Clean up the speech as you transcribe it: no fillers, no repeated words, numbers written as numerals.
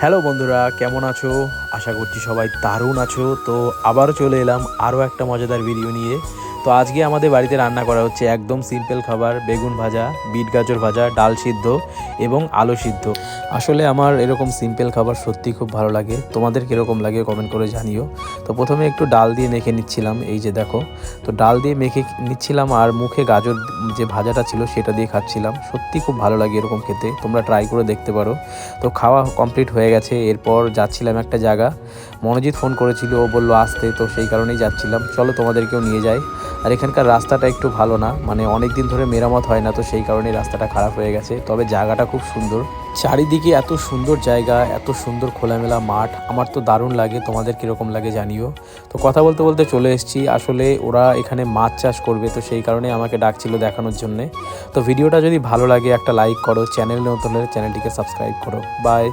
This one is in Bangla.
হ্যালো বন্ধুরা, কেমন আছো? আশা করছি সবাই দারুণ আছো। তো আবারও চলে এলাম আরও একটা মজাদার ভিডিও নিয়ে। তো আজকে আমাদের বাড়িতে রান্না করা হচ্ছে একদম সিম্পল খাবার, বেগুন ভাজা, বিট গাজর ভাজা, ডাল সিদ্ধ এবং আলু সিদ্ধ। আসলে আমার এরকম সিম্পল খাবার সত্যি খুব ভালো লাগে। তোমাদের কীরকম লাগে কমেন্ট করে জানিও। তো প্রথমে একটু ডাল দিয়ে মেখে নিচ্ছিলাম, এই যে দেখো। তো ডাল দিয়ে মেখে নিচ্ছিলাম আর মুখে গাজর যে ভাজাটা ছিল সেটা দিয়ে খাচ্ছিলাম। সত্যি খুব ভালো লাগে এরকম খেতে, তোমরা ট্রাই করে দেখতে পারো। তো খাওয়া কমপ্লিট হয়ে গেছে, এরপর যাচ্ছিলাম একটা জায়গা। মনোজিৎ ফোন করেছিল, ও বললো আসতে, তো সেই কারণেই যাচ্ছিলাম। চলো তোমাদেরকেও নিয়ে যাই। আর এখানকার রাস্তাটা একটু ভালো না, মানে অনেক দিন ধরে মেরামত হয় না, তো সেই কারণেই রাস্তাটা খারাপ হয়ে গেছে। তবে জায়গাটা খুব সুন্দর, চারিদিকে এত সুন্দর জায়গা, এত সুন্দর খোলামেলা মাঠ, আমার তো দারুণ লাগে। তোমাদের কীরকম লাগে জানিও। তো কথা বলতে বলতে চলে এসেছি। আসলে ওরা এখানে মাছ চাষ করবে, তো সেই কারণে আমাকে ডাকছিল দেখানোর জন্যে। তো ভিডিওটা যদি ভালো লাগে একটা লাইক করো, চ্যানেল নতুন হলে চ্যানেলটিকে সাবস্ক্রাইব করো। বাই।